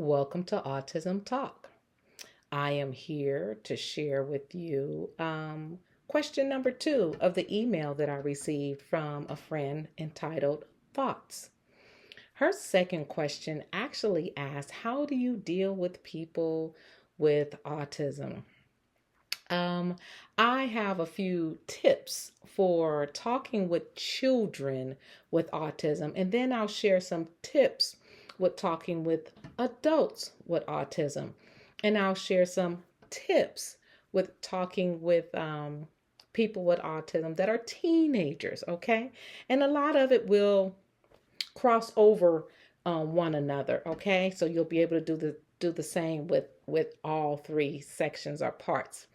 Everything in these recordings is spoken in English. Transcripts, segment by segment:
Welcome to Autism Talk. I am here to share with you question number 2 of the email that I received from a friend entitled Thoughts. Her second question actually asked, how do you deal with people with autism? Um, I have a few tips for talking with children with autism, and then I'll share some tips with talking with adults with autism, and I'll share some tips with talking with people with autism that are teenagers, okay? And a lot of it will cross over one another, okay? So you'll be able to do the same with all three sections or parts.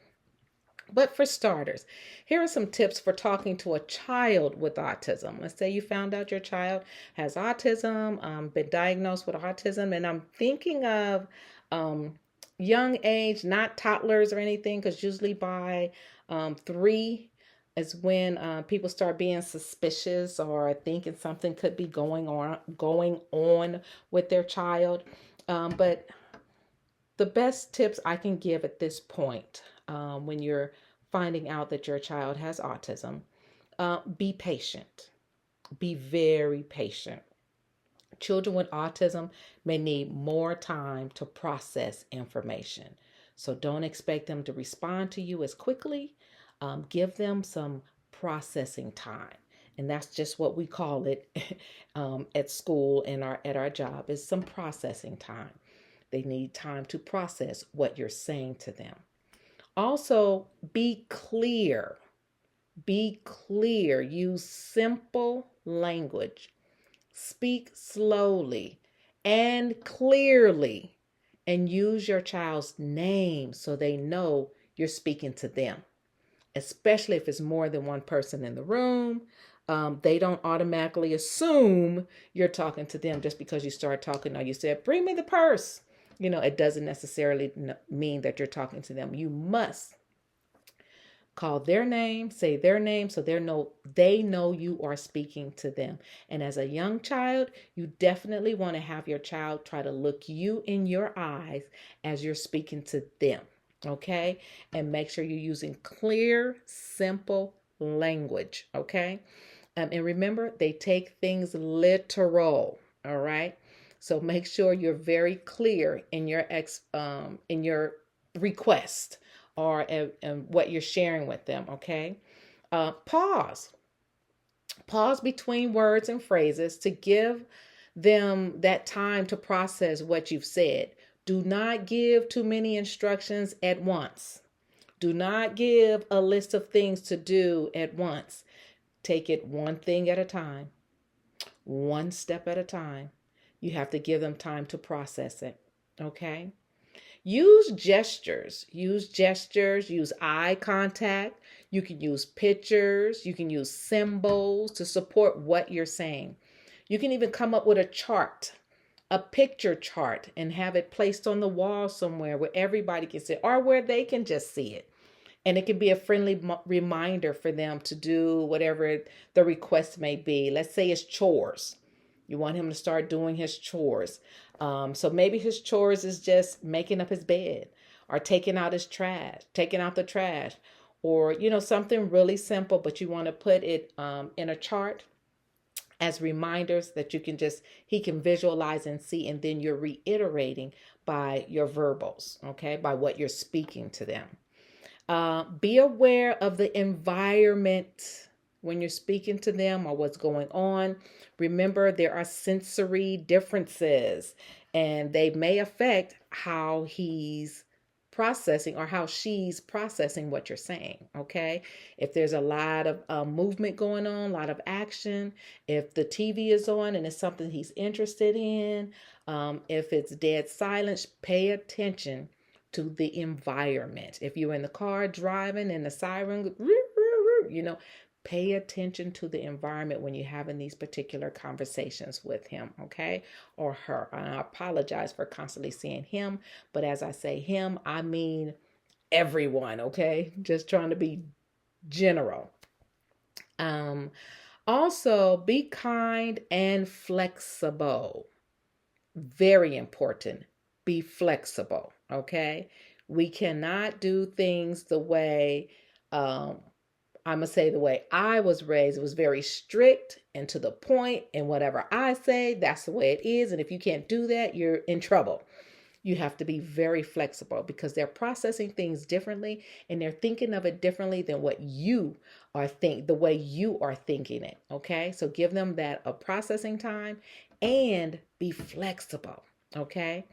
But for starters, here are some tips for talking to a child with autism. Let's say you found out your child has autism, been diagnosed with autism, and I'm thinking of um, young age, not toddlers or anything, because usually by 3 is when people start being suspicious or thinking something could be going on with their child. But the best tips I can give at this point, when you're finding out that your child has autism, be patient. Be very patient. Children with autism may need more time to process information. So don't expect them to respond to you as quickly. Give them some processing time. And that's just what we call it at school and at our job is some processing time. They need time to process what you're saying to them. Also, be clear. Be clear. Use simple language. Speak slowly and clearly. And use your child's name so they know you're speaking to them, especially if it's more than one person in the room. They don't automatically assume you're talking to them just because you start talking or you said, bring me the purse. It doesn't necessarily mean that you're talking to them. You must call their name, say their name so they know you are speaking to them. And as a young child, you definitely want to have your child try to look you in your eyes as you're speaking to them. Okay? And make sure you're using clear, simple language. Okay? And remember, they take things literal. All right? So make sure you're very clear in your request or what you're sharing with them. Okay. Pause. Pause between words and phrases to give them that time to process what you've said. Do not give too many instructions at once. Do not give a list of things to do at once. Take it one thing at a time, one step at a time. You have to give them time to process it. Okay. Use gestures. Use eye contact. You can use pictures. You can use symbols to support what you're saying. You can even come up with a chart, a picture chart, and have it placed on the wall somewhere where everybody can see it or where they can just see it. And it can be a friendly reminder for them to do whatever the request may be. Let's say it's chores. You want him to start doing his chores. So maybe his chores is just making up his bed or taking out the trash, or, something really simple, but you want to put it in a chart as reminders that he can visualize and see, and then you're reiterating by your verbals, okay, by what you're speaking to them. Be aware of the environment when you're speaking to them or what's going on. Remember, there are sensory differences and they may affect how he's processing or how she's processing what you're saying. Okay. If there's a lot of movement going on, a lot of action, if the TV is on and it's something he's interested in, if it's dead silence, pay attention to the environment. If you're in the car driving and the siren, pay attention to the environment when you're having these particular conversations with him, okay, or her. And I apologize for constantly saying him, but as I say him, I mean everyone, okay? Just trying to be general. Also, be kind and flexible. Very important. be flexible, okay? We cannot do things the way, I'm going to say the way I was raised. It was very strict and to the point, and whatever I say, that's the way it is. And if you can't do that, you're in trouble. You have to be very flexible because they're processing things differently and they're thinking of it differently than what you are the way you are thinking it. Okay. So give them that a processing time and be flexible. Okay.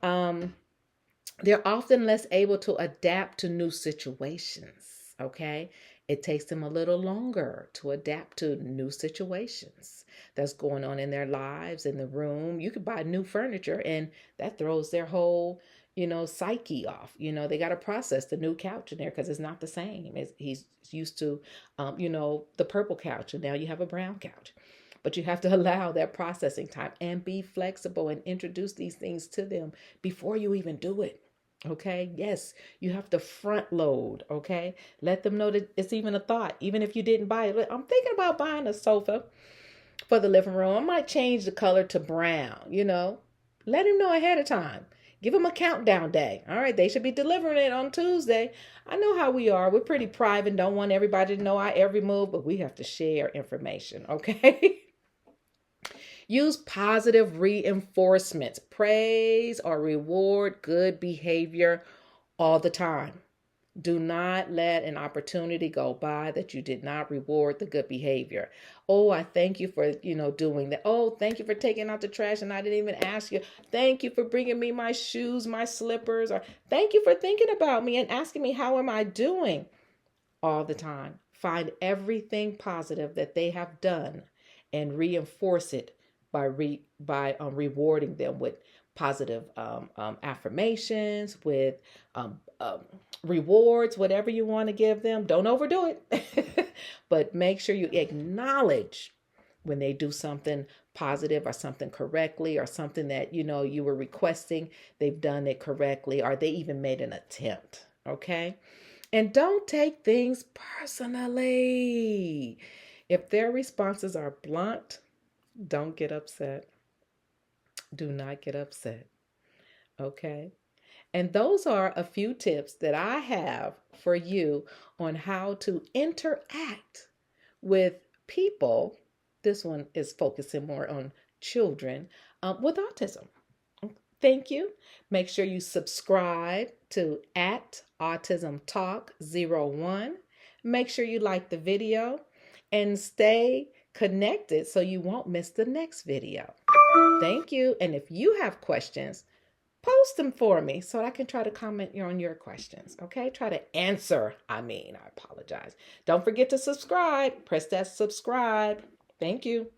They're often less able to adapt to new situations. Okay. It takes them a little longer to adapt to new situations that's going on in their lives, in the room. You could buy new furniture and that throws their whole, psyche off. They got to process the new couch in there because it's not the same. He's used to, the purple couch, and now you have a brown couch. But you have to allow that processing time and be flexible and introduce these things to them before you even do it. Okay. Yes, you have to front load. Okay. Let them know that it's even a thought. Even if you didn't buy it, I'm thinking about buying a sofa for the living room. I might change the color to brown, Let him know ahead of time. Give them a countdown day. All right. They should be delivering it on Tuesday. I know how we are. We're pretty private. Don't want everybody to know our every move, but we have to share information. Okay. Use positive reinforcements. Praise or reward good behavior all the time. Do not let an opportunity go by that you did not reward the good behavior. Oh, I thank you for, doing that. Oh, thank you for taking out the trash and I didn't even ask you. Thank you for bringing me my shoes, my slippers, or thank you for thinking about me and asking me how am I doing all the time. Find everything positive that they have done and reinforce it by rewarding them with positive affirmations, with rewards, whatever you want to give them. Don't overdo it, but make sure you acknowledge when they do something positive or something correctly or something that you were requesting, they've done it correctly, or they even made an attempt. Okay. And don't take things personally. If their responses are blunt, don't get upset. Do not get upset. Okay. And those are a few tips that I have for you on how to interact with people. This one is focusing more on children with autism. Thank you. Make sure you subscribe to @AutismTalk01. Make sure you like the video and stay connected so you won't miss the next video. Thank you. And if you have questions, post them for me so I can try to comment on your questions. Okay. Try to answer. I apologize. Don't forget to subscribe. Press that subscribe. Thank you.